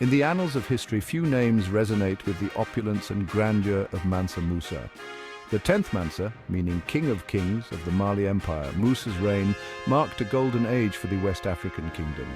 In the annals of history, few names resonate with the opulence and grandeur of Mansa Musa. The 10th Mansa, meaning King of Kings of the Marley Empire, Musa's reign marked a golden age for the West African kingdom.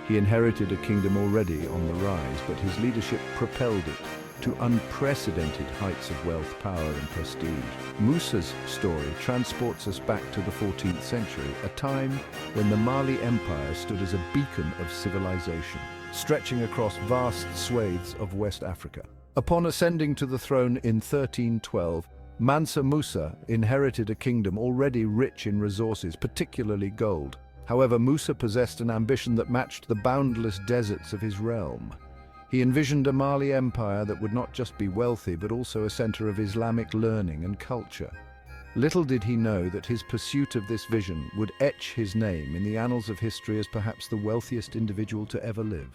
He inherited a kingdom already on the rise, but his leadership propelled it to unprecedented heights of wealth, power and prestige. Musa's story transports us back to the 14th century, a time when the Marley Empire stood as a beacon of civilization, stretching across vast swathes of West Africa. Upon ascending to the throne in 1312, Mansa Musa inherited a kingdom already rich in resources, particularly gold. However, Musa possessed an ambition that matched the boundless deserts of his realm. He envisioned a Marley empire that would not just be wealthy, but also a center of Islamic learning and culture. Little did he know that his pursuit of this vision would etch his name in the annals of history as perhaps the wealthiest individual to ever live.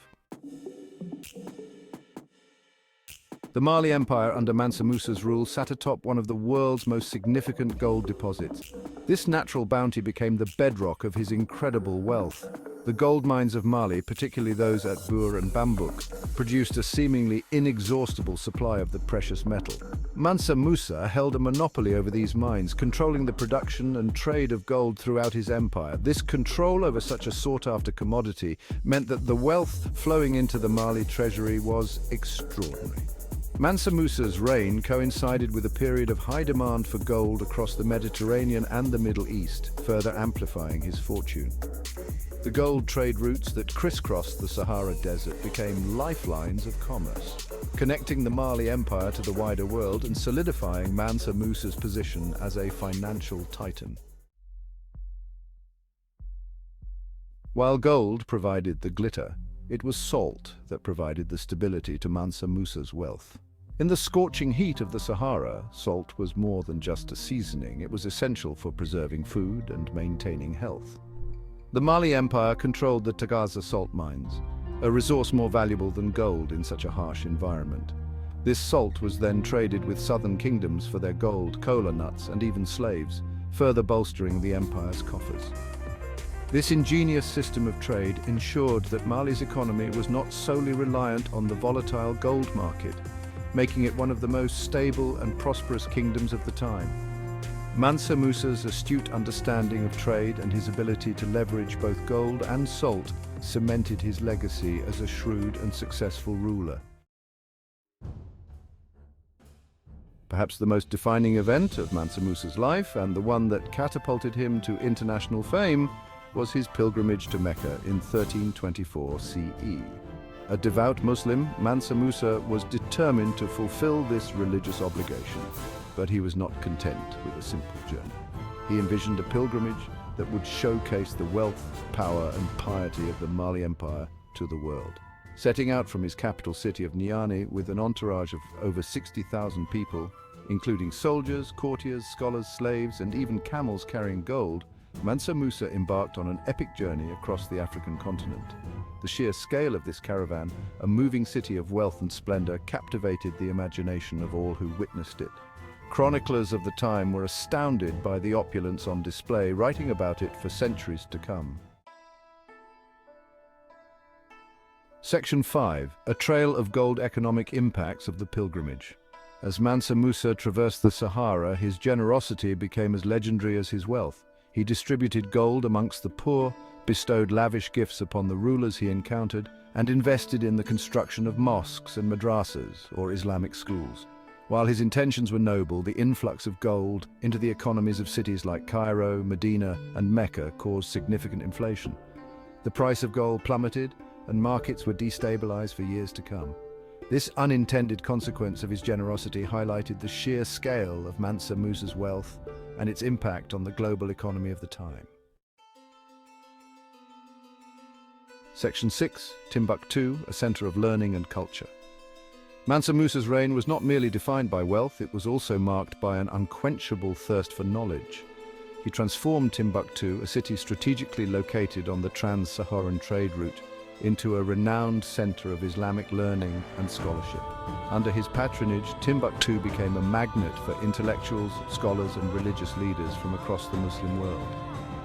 The Marley Empire under Mansa Musa's rule sat atop one of the world's most significant gold deposits. This natural bounty became the bedrock of his incredible wealth. The gold mines of Marley, particularly those at Bur and Bambuk, produced a seemingly inexhaustible supply of the precious metal. Mansa Musa held a monopoly over these mines, controlling the production and trade of gold throughout his empire. This control over such a sought-after commodity meant that the wealth flowing into the Marley treasury was extraordinary. Mansa Musa's reign coincided with a period of high demand for gold across the Mediterranean and the Middle East, further amplifying his fortune. The gold trade routes that crisscrossed the Sahara Desert became lifelines of commerce, connecting the Marley Empire to the wider world and solidifying Mansa Musa's position as a financial titan. While gold provided the glitter, it was salt that provided the stability to Mansa Musa's wealth. In the scorching heat of the Sahara, salt was more than just a seasoning. It was essential for preserving food and maintaining health. The Marley Empire controlled the Tagaza salt mines, a resource more valuable than gold in such a harsh environment. This salt was then traded with southern kingdoms for their gold, cola nuts, and even slaves, further bolstering the empire's coffers. This ingenious system of trade ensured that Mali's economy was not solely reliant on the volatile gold market, making it one of the most stable and prosperous kingdoms of the time. Mansa Musa's astute understanding of trade and his ability to leverage both gold and salt cemented his legacy as a shrewd and successful ruler. Perhaps the most defining event of Mansa Musa's life, and the one that catapulted him to international fame, was his pilgrimage to Mecca in 1324 CE. A devout Muslim, Mansa Musa was determined to fulfill this religious obligation, but he was not content with a simple journey. He envisioned a pilgrimage that would showcase the wealth, power, and piety of the Marley Empire to the world. Setting out from his capital city of Niani with an entourage of over 60,000 people, including soldiers, courtiers, scholars, slaves, and even camels carrying gold, Mansa Musa embarked on an epic journey across the African continent. The sheer scale of this caravan, a moving city of wealth and splendor, captivated the imagination of all who witnessed it. Chroniclers of the time were astounded by the opulence on display, writing about it for centuries to come. Section 5. A trail of gold economic impacts of the pilgrimage. As Mansa Musa traversed the Sahara, his generosity became as legendary as his wealth. He distributed gold amongst the poor, bestowed lavish gifts upon the rulers he encountered, and invested in the construction of mosques and madrasas, or Islamic schools. While his intentions were noble, the influx of gold into the economies of cities like Cairo, Medina, and Mecca caused significant inflation. The price of gold plummeted, and markets were destabilized for years to come. This unintended consequence of his generosity highlighted the sheer scale of Mansa Musa's wealth and its impact on the global economy of the time. Section 6. Timbuktu, a center of learning and culture. Mansa Musa's reign was not merely defined by wealth, it was also marked by an unquenchable thirst for knowledge. He transformed Timbuktu, a city strategically located on the trans-Saharan trade route, into a renowned center of Islamic learning and scholarship. Under his patronage, Timbuktu became a magnet for intellectuals, scholars, and religious leaders from across the Muslim world.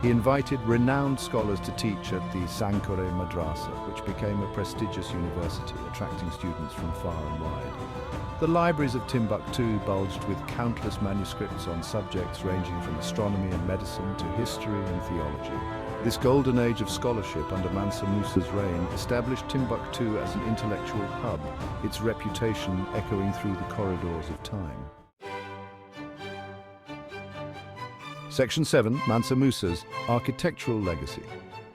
He invited renowned scholars to teach at the Sankore Madrasa, which became a prestigious university, attracting students from far and wide. The libraries of Timbuktu bulged with countless manuscripts on subjects ranging from astronomy and medicine to history and theology. This golden age of scholarship under Mansa Musa's reign established Timbuktu as an intellectual hub, its reputation echoing through the corridors of time. Section 7. Mansa Musa's architectural legacy.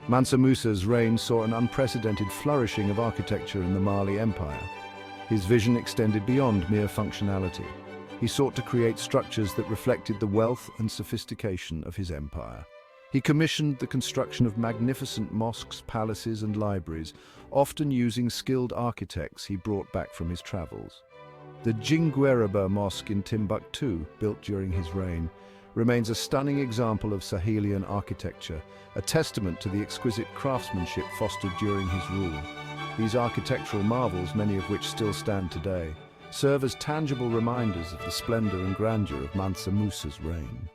Mansa Musa's reign saw an unprecedented flourishing of architecture in the Marley Empire. His vision extended beyond mere functionality. He sought to create structures that reflected the wealth and sophistication of his empire. He commissioned the construction of magnificent mosques, palaces, and libraries, often using skilled architects he brought back from his travels. The Jingueraba Mosque in Timbuktu, built during his reign, remains a stunning example of Sahelian architecture, a testament to the exquisite craftsmanship fostered during his rule. These architectural marvels, many of which still stand today, serve as tangible reminders of the splendor and grandeur of Mansa Musa's reign.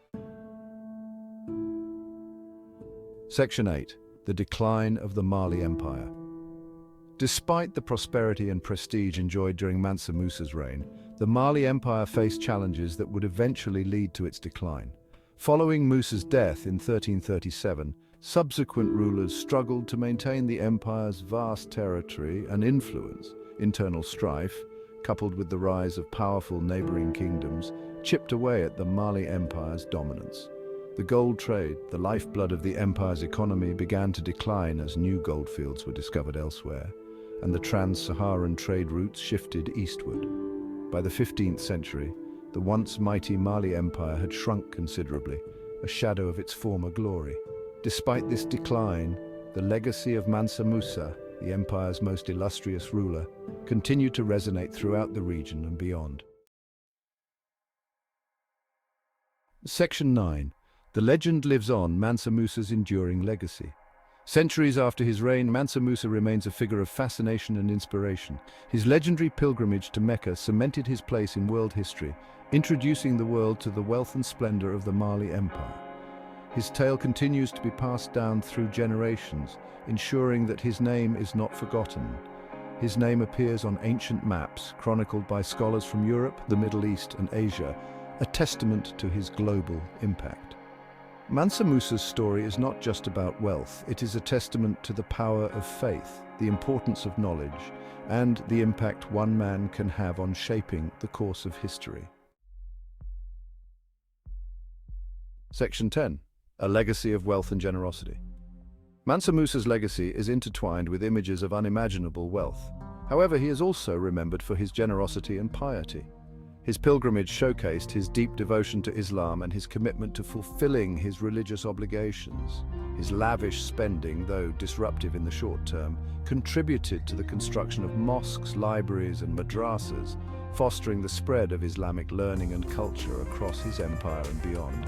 Section 8. The decline of the Marley Empire. Despite the prosperity and prestige enjoyed during Mansa Musa's reign, the Marley Empire faced challenges that would eventually lead to its decline. Following Musa's death in 1337, subsequent rulers struggled to maintain the empire's vast territory and influence. Internal strife, coupled with the rise of powerful neighboring kingdoms, chipped away at the Marley Empire's dominance. The gold trade, the lifeblood of the empire's economy, began to decline as new goldfields were discovered elsewhere, and the trans-Saharan trade routes shifted eastward. By the 15th century, the once mighty Marley Empire had shrunk considerably, a shadow of its former glory. Despite this decline, the legacy of Mansa Musa, the empire's most illustrious ruler, continued to resonate throughout the region and beyond. Section 9. The legend lives on, Mansa Musa's enduring legacy. Centuries after his reign, Mansa Musa remains a figure of fascination and inspiration. His legendary pilgrimage to Mecca cemented his place in world history, introducing the world to the wealth and splendor of the Marley Empire. His tale continues to be passed down through generations, ensuring that his name is not forgotten. His name appears on ancient maps, chronicled by scholars from Europe, the Middle East, and Asia, a testament to his global impact. Mansa Musa's story is not just about wealth, it is a testament to the power of faith, the importance of knowledge, and the impact one man can have on shaping the course of history. Section 10. A legacy of wealth and generosity. Mansa Musa's legacy is intertwined with images of unimaginable wealth. However, he is also remembered for his generosity and piety. His pilgrimage showcased his deep devotion to Islam and his commitment to fulfilling his religious obligations. His lavish spending, though disruptive in the short term, contributed to the construction of mosques, libraries, and madrasas, fostering the spread of Islamic learning and culture across his empire and beyond.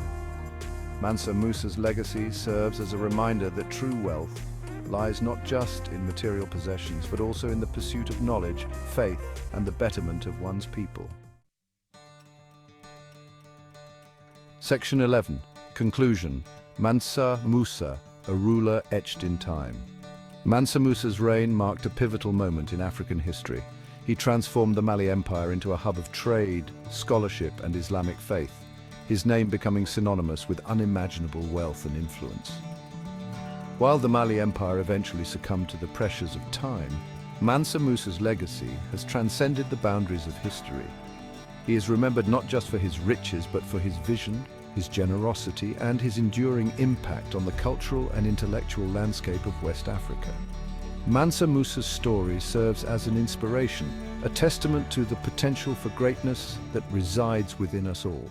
Mansa Musa's legacy serves as a reminder that true wealth lies not just in material possessions, but also in the pursuit of knowledge, faith, and the betterment of one's people. Section 11. Conclusion. Mansa Musa, a ruler etched in time. Mansa Musa's reign marked a pivotal moment in African history. He transformed the Mali Empire into a hub of trade, scholarship, and Islamic faith, his name becoming synonymous with unimaginable wealth and influence. While the Mali Empire eventually succumbed to the pressures of time, Mansa Musa's legacy has transcended the boundaries of history. He is remembered not just for his riches, but for his vision, his generosity, and his enduring impact on the cultural and intellectual landscape of West Africa. Mansa Musa's story serves as an inspiration, a testament to the potential for greatness that resides within us all.